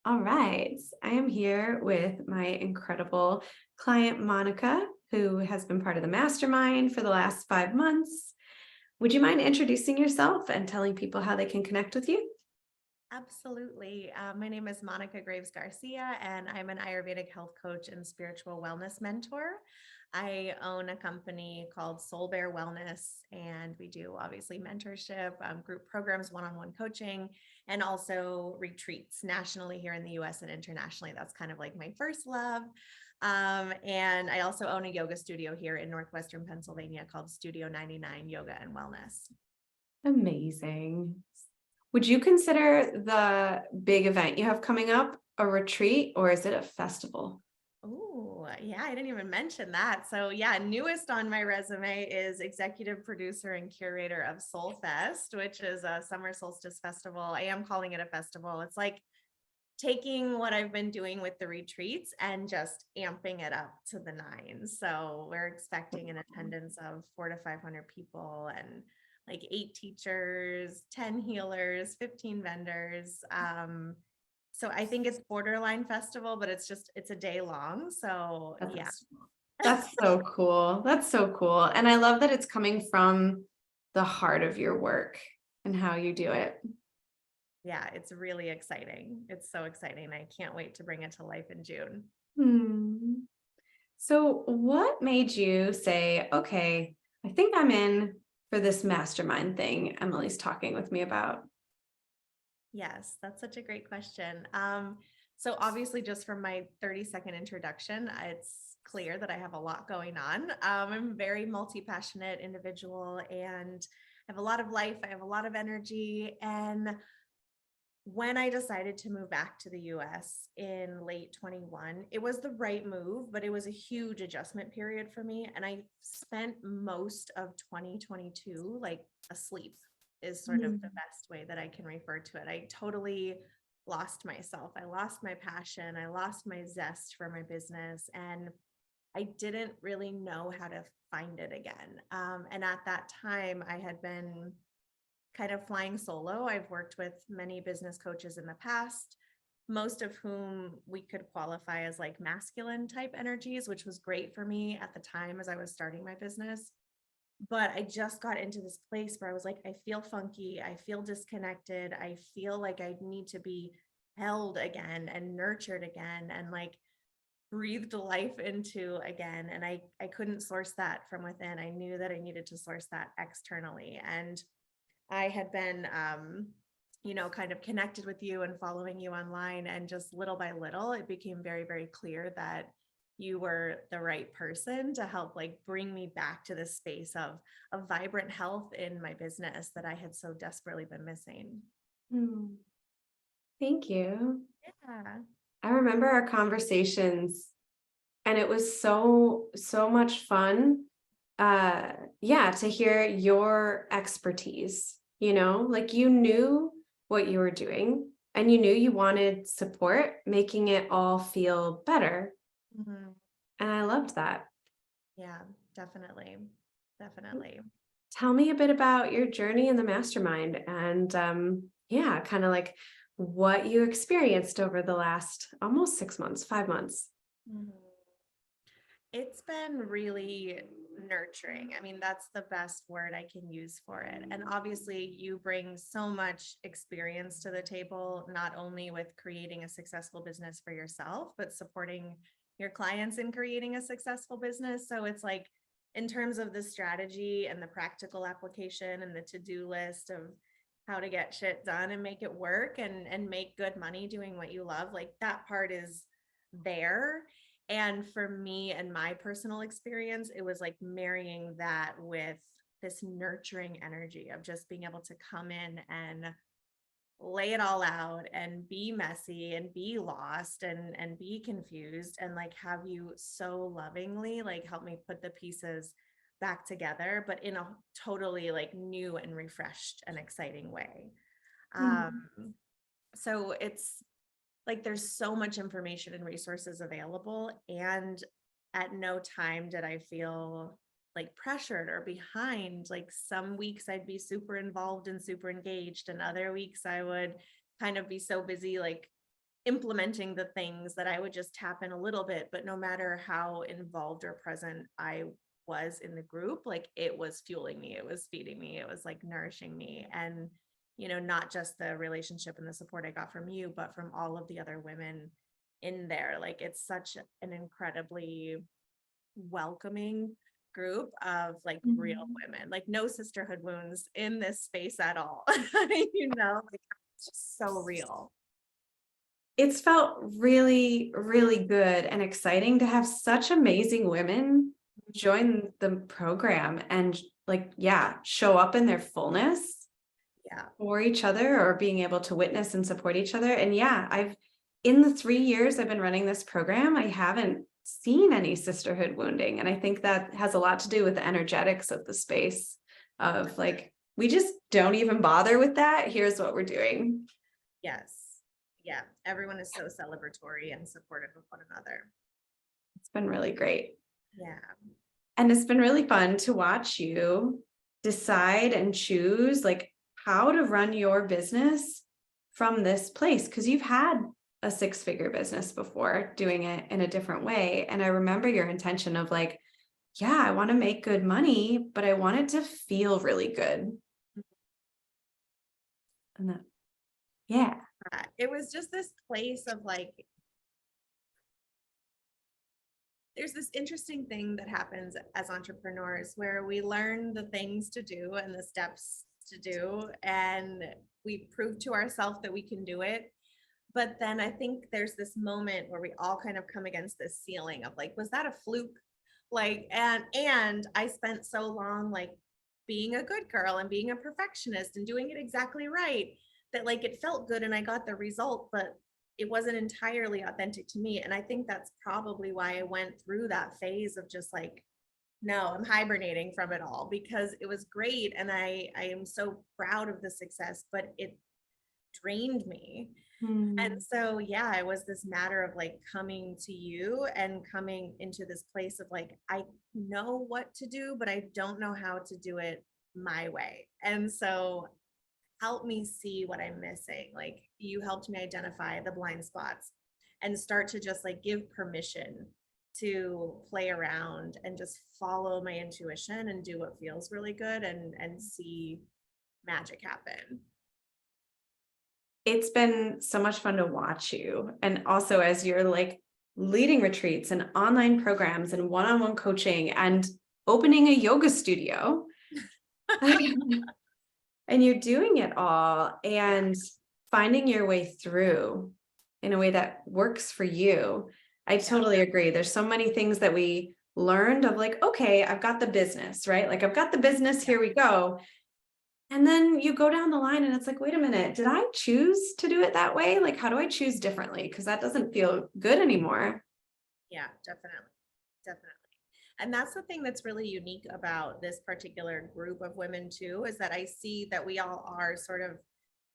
All right. I am here with my incredible client, Monica, who has been part of the mastermind for the last 5 months. Would you mind introducing yourself and telling people how they can connect with you? Absolutely. My name is Monica Graves Garcia, and I'm an Ayurvedic health coach and spiritual wellness mentor. I own a company called Soul Bear Wellness, and we do obviously mentorship, group programs, one on one coaching, and also retreats nationally here in the US and internationally. That's kind of like my first love. And I also own a yoga studio here in Northwestern Pennsylvania called Studio 99 Yoga and Wellness. Amazing. Would you consider the big event you have coming up a retreat or is it a festival? Oh, yeah, I didn't even mention that. So, yeah, newest on my resume is executive producer and curator of Soul Fest, which is a summer solstice festival. I am calling it a festival. It's like taking what I've been doing with the retreats and just amping it up to the nines. So, we're expecting an attendance of 400 to 500 people and like 8 teachers, 10 healers, 15 vendors. So I think it's borderline festival, but it's a day long. So yeah. That's that's so cool. That's so cool. And I love that it's coming from the heart of your work and how you do it. Yeah, it's really exciting. It's so exciting. I can't wait to bring it to life in June. Hmm. So, what made you say, okay, I think I'm in for this mastermind thing Emily's talking with me about? Yes, that's such a great question. So obviously just from my 30-second introduction, it's clear that I have a lot going on. I'm a very multi-passionate individual and I have a lot of life. I have a lot of energy. And when I decided to move back to the US in late 21, it was the right move, but it was a huge adjustment period for me. And I spent most of 2022 like asleep, is sort of the Mm. best way that I can refer to it. I totally lost myself. I lost my passion. I lost my zest for my business. And I didn't really know how to find it again. And at that time, I had been kind of flying solo. I've worked with many business coaches in the past, most of whom we could qualify as like masculine type energies, which was great for me at the time as I was starting my business. But I just got into this place where I was like, I feel funky. I feel disconnected. I feel like I need to be held again and nurtured again and like breathed life into again. And I couldn't source that from within. I knew that I needed to source that externally. And I had been, kind of connected with you and following you online. And just little by little, it became very, very clear that you were the right person to help like bring me back to this space of vibrant health in my business that I had so desperately been missing. Hmm. Thank you. Yeah. I remember our conversations and it was so much fun. Yeah, to hear your expertise, like you knew what you were doing and you knew you wanted support, making it all feel better. Mhm. And I loved that. Yeah, definitely. Definitely. Tell me a bit about your journey in the mastermind and yeah, kind of like what you experienced over the last almost 6 months, 5 months. Mhm. It's been really nurturing. I mean, that's the best word I can use for it. And obviously, you bring so much experience to the table, not only with creating a successful business for yourself, but supporting your clients in creating a successful business. So it's like, in terms of the strategy and the practical application and the to-do list of how to get shit done and make it work and make good money doing what you love, like that part is there. And for me and my personal experience, it was like marrying that with this nurturing energy of just being able to come in and lay it all out and be messy and be lost and be confused and like have you so lovingly like help me put the pieces back together, but in a totally like new and refreshed and exciting way. Um, Mhm. so it's like there's so much information and resources available, and at no time did I feel like pressured or behind. Like some weeks I'd be super involved and super engaged, and other weeks I would kind of be so busy like implementing the things that I would just tap in a little bit, but no matter how involved or present I was in the group, like it was fueling me, it was feeding me, it was like nourishing me. And, not just the relationship and the support I got from you, but from all of the other women in there. Like it's such an incredibly welcoming group of like real Mhm. women, like no sisterhood wounds in this space at all. Like it's just so real. It's felt really, really good and exciting to have such amazing women join the program and like, yeah, show up in their fullness Yeah. for each other or being able to witness and support each other. And yeah, in the 3 years I've been running this program, I haven't seen any sisterhood wounding. And I think that has a lot to do with the energetics of the space of like, we just don't even bother with that. Here's what we're doing. Yes. Yeah. Everyone is so celebratory and supportive of one another. It's been really great. Yeah. And it's been really fun to watch you decide and choose like how to run your business from this place. Cause you've had a 6-figure business before doing it in a different way. And I remember your intention of like, yeah, I want to make good money, but I want it to feel really good. And that, yeah. It was just this place of like, there's this interesting thing that happens as entrepreneurs where we learn the things to do and the steps to do, and we prove to ourselves that we can do it. But then I think there's this moment where we all kind of come against this ceiling of like, was that a fluke? Like, and I spent so long like being a good girl and being a perfectionist and doing it exactly right that like it felt good and I got the result, but it wasn't entirely authentic to me. And I think that's probably why I went through that phase of just like, no, I'm hibernating from it all because it was great. And I am so proud of the success, but it drained me. And Hmm. so, yeah, it was this matter of like coming to you and coming into this place of like, I know what to do, but I don't know how to do it my way. And so, help me see what I'm missing. Like, you helped me identify the blind spots and start to just like give permission to play around and just follow my intuition and do what feels really good and see magic happen. It's been so much fun to watch you. And also as you're like leading retreats and online programs and one-on-one coaching and opening a yoga studio. And you're doing it all Yeah. and finding your way through in a way that works for you. I Yeah. totally agree. There's so many things that we learned of like, okay, I've got the business, right? Like I've got the business, Yeah. here we go. And then you go down the line and it's like, wait a minute, did I choose to do it that way? Like, how do I choose differently? Because that doesn't feel good anymore. Yeah, definitely. Definitely. And that's the thing that's really unique about this particular group of women too, is that I see that we all are sort of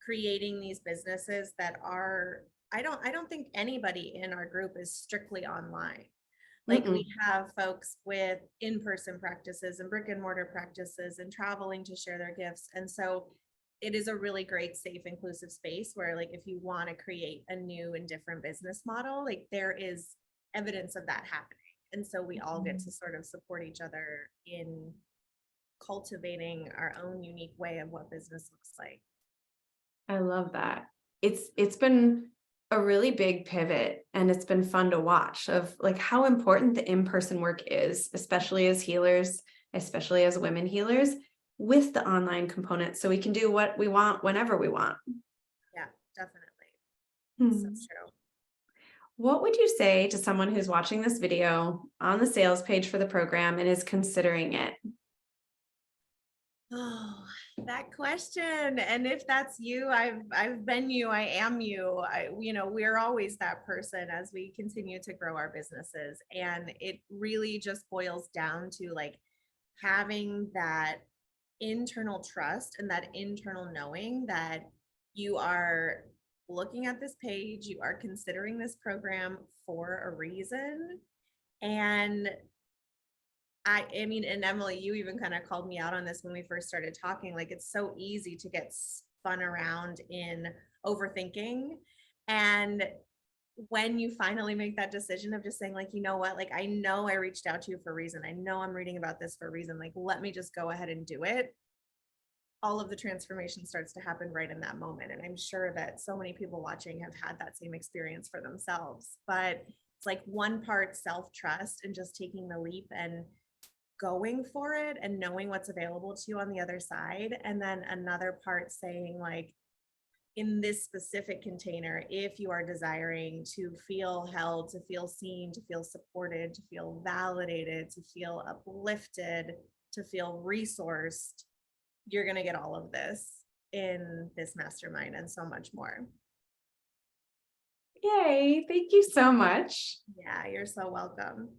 creating these businesses that are, I don't think anybody in our group is strictly online. Like we Mm-mm. have folks with in-person practices and brick and mortar practices and traveling to share their gifts. And so it is a really great, safe, inclusive space where like if you want to create a new and different business model, like there is evidence of that happening. And so we all get to sort of support each other in cultivating our own unique way of what business looks like. I love that. It's been a really big pivot and it's been fun to watch of like how important the in-person work is, especially as healers, especially as women healers with the online component so we can do what we want whenever we want. Yeah, definitely. So Hmm. true. What would you say to someone who's watching this video on the sales page for the program and is considering it? Oh, that question. And if that's you, I've been you, I am you. We're always that person as we continue to grow our businesses. And it really just boils down to like having that internal trust and that internal knowing that you are looking at this page, you are considering this program for a reason. And I mean, and Emily, you even kind of called me out on this when we first started talking. Like, it's so easy to get spun around in overthinking. And when you finally make that decision of just saying like, you know what, like, I know I reached out to you for a reason. I know I'm reading about this for a reason. Like, let me just go ahead and do it. All of the transformation starts to happen right in that moment. And I'm sure that so many people watching have had that same experience for themselves. But it's like one part self-trust and just taking the leap and going for it and knowing what's available to you on the other side. And then another part saying, like, in this specific container, if you are desiring to feel held, to feel seen, to feel supported, to feel validated, to feel uplifted, to feel resourced, you're going to get all of this in this mastermind and so much more. Yay. Thank you so much. Yeah, you're so welcome.